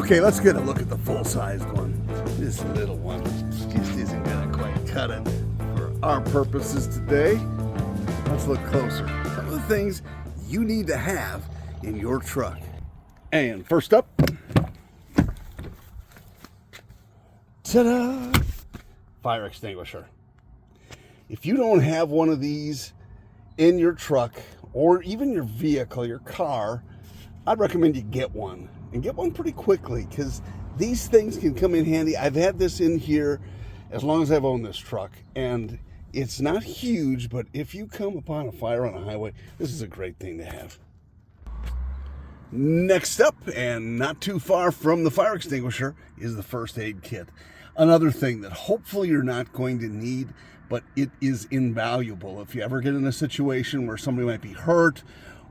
Okay, let's get a look at the full-sized one. This little one just isn't gonna quite cut it for our purposes today. Let's look closer. Some of the things you need to have in your truck. And first up, ta-da! Fire extinguisher. If you don't have one of these in your truck or even your vehicle, your car, I'd recommend you get one, and get one pretty quickly, because these things can come in handy. I've had this in here as long as I've owned this truck, and it's not huge, but if you come upon a fire on a highway, this is a great thing to have. Next up, and not too far from the fire extinguisher, is the first aid kit. Another thing that hopefully you're not going to need, but it is invaluable. If you ever get in a situation where somebody might be hurt,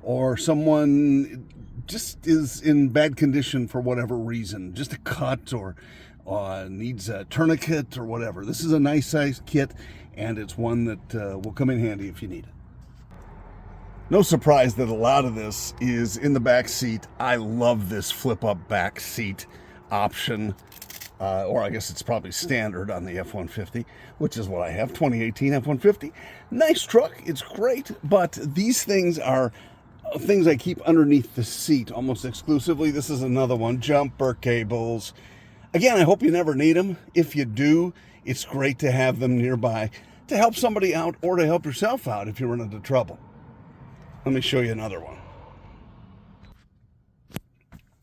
or someone just is in bad condition for whatever reason, just a cut or needs a tourniquet or whatever, this is a nice sized kit, and it's one that will come in handy if you need it. No surprise that a lot of this is in the back seat. I love this flip up back seat option, or I guess it's probably standard on the F-150, which is what I have, 2018 F-150. Nice truck, it's great, but these things are things I keep underneath the seat almost exclusively. This is another one, jumper cables. Again, I hope you never need them. If you do, it's great to have them nearby to help somebody out or to help yourself out if you run into trouble. Let me show you another one.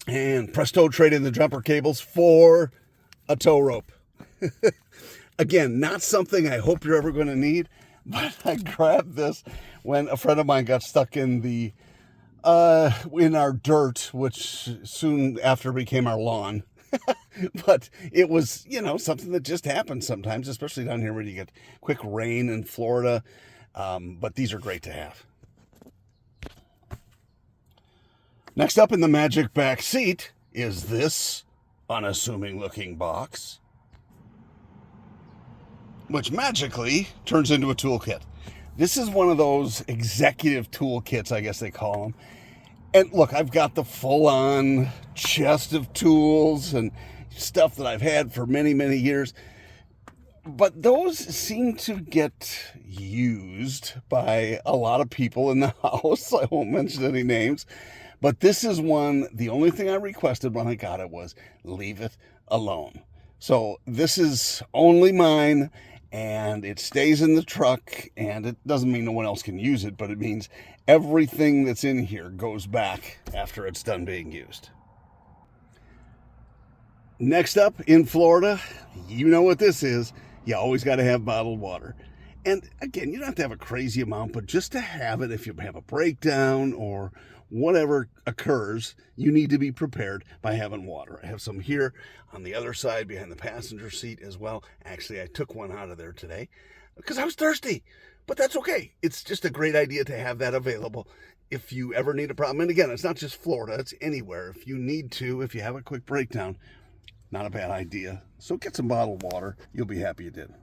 And presto, trade in the jumper cables for a tow rope. Again, not something I hope you're ever going to need, but I grabbed this when a friend of mine got stuck in in our dirt, which soon after became our lawn. But it was, something that just happens sometimes, especially down here where you get quick rain in Florida. But these are great to have. Next up in the magic back seat is this unassuming looking box, which magically turns into a toolkit. This is one of those executive toolkits, I guess they call them. And look, I've got the full-on chest of tools and stuff that I've had for many, many years. But those seem to get used by a lot of people in the house. I won't mention any names. But this is one, the only thing I requested when I got it was leave it alone. So this is only mine, and it stays in the truck, and it doesn't mean no one else can use it, but it means everything that's in here goes back after it's done being used. Next up, in Florida, you know what this is. You always got to have bottled water. And again, you don't have to have a crazy amount, but just to have it if you have a breakdown or whatever occurs, you need to be prepared by having water. I have some here on the other side behind the passenger seat as well. Actually, I took one out of there today because I was thirsty, but that's okay. It's just a great idea to have that available if you ever need a problem. And again, it's not just Florida, it's anywhere. If you need to, if you have a quick breakdown, not a bad idea. So get some bottled water. You'll be happy you did.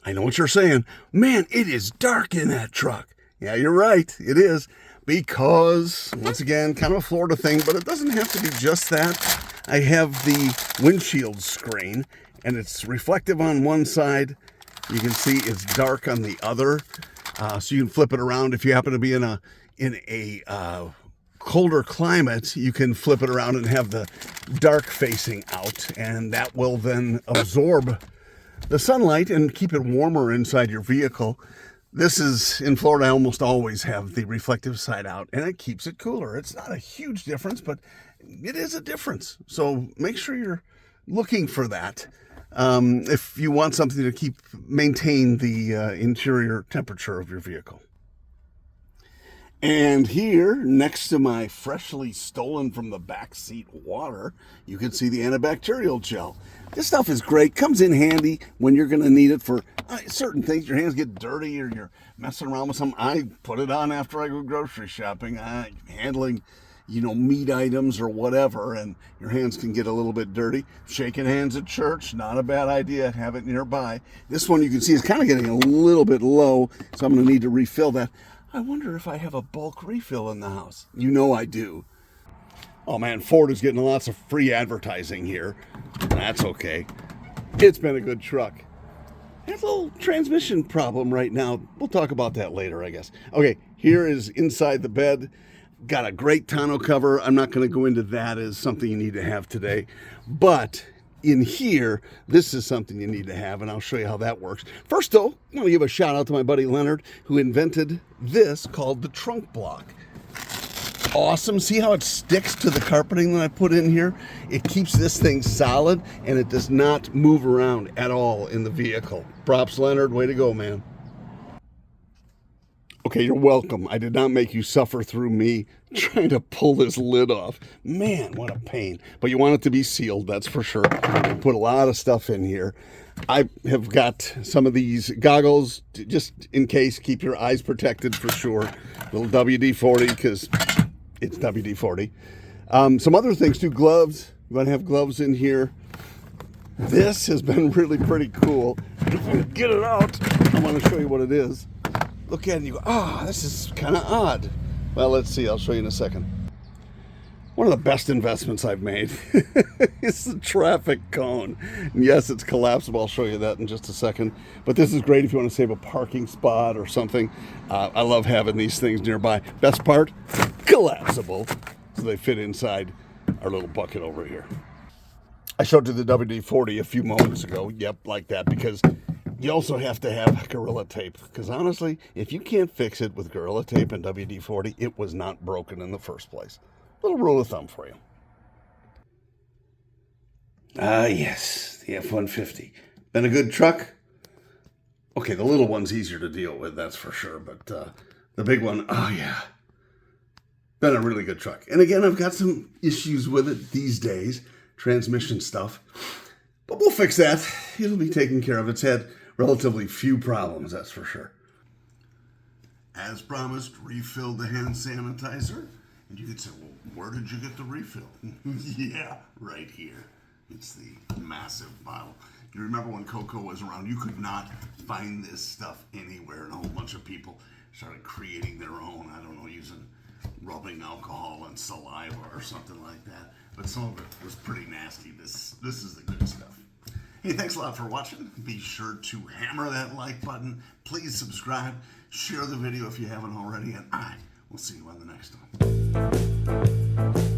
I know what you're saying. Man, it is dark in that truck. Yeah, you're right. It is. Because, once again, kind of a Florida thing, but it doesn't have to be just that. I have the windshield screen, and it's reflective on one side. You can see it's dark on the other. So you can flip it around. If you happen to be in a colder climate, you can flip it around and have the dark facing out, and that will then absorb the sunlight and keep it warmer inside your vehicle. This is, in Florida, I almost always have the reflective side out, and it keeps it cooler. It's not a huge difference, but it is a difference. So make sure you're looking for that if you want something to maintain the interior temperature of your vehicle. And here, next to my freshly stolen from the backseat water, you can see the antibacterial gel. This stuff is great. Comes in handy when you're going to need it for certain things. Your hands get dirty or you're messing around with something. I put it on after I go grocery shopping, handling, meat items or whatever, and your hands can get a little bit dirty. Shaking hands at church, not a bad idea. Have it nearby. This one you can see is kind of getting a little bit low, so I'm going to need to refill that. I wonder if I have a bulk refill in the house. You know I do. Oh man, Ford is getting lots of free advertising here. That's okay. It's been a good truck. It has a little transmission problem right now. We'll talk about that later, I guess. Okay, here is inside the bed. Got a great tonneau cover. I'm not going to go into that as something you need to have today. But in here, this is something you need to have, and I'll show you how that works. First, though, I want to give a shout out to my buddy Leonard, who invented this called the trunk block. Awesome. See how it sticks to the carpeting that I put in here? It keeps this thing solid, and it does not move around at all in the vehicle. Props, Leonard. Way to go, man. Okay, you're welcome. I did not make you suffer through me trying to pull this lid off. Man, what a pain. But you want it to be sealed, that's for sure. Put a lot of stuff in here. I have got some of these goggles, just in case, keep your eyes protected for sure. Little WD-40, because it's WD-40. Some other things too, gloves. You want to have gloves in here. This has been really pretty cool. If I can get it out, I want to show you what it is. Look at it and you go, ah, this is kind of odd. Well, let's see. I'll show you in a second. One of the best investments I've made is the traffic cone. And yes, it's collapsible. I'll show you that in just a second. But this is great if you want to save a parking spot or something. I love having these things nearby. Best part, collapsible. So they fit inside our little bucket over here. I showed you the WD-40 a few moments ago. Yep, like that, because you also have to have Gorilla Tape, because honestly, if you can't fix it with Gorilla Tape and WD-40, it was not broken in the first place. Little rule of thumb for you. Ah, yes, the F-150. Been a good truck? Okay, the little one's easier to deal with, that's for sure, but the big one, oh yeah. Been a really good truck. And again, I've got some issues with it these days, transmission stuff, but we'll fix that. It'll be taken care of. It's had relatively few problems, that's for sure. As promised, refilled the hand sanitizer. And you could say, well, where did you get the refill? Yeah, right here. It's the massive bottle. You remember when Coco was around, you could not find this stuff anywhere, and a whole bunch of people started creating their own, I don't know, using rubbing alcohol and saliva or something like that. But some of it was pretty nasty. This is the good stuff. Hey, thanks a lot for watching. Be sure to hammer that like button. Please subscribe. Share the video if you haven't already. And I will see you on the next one.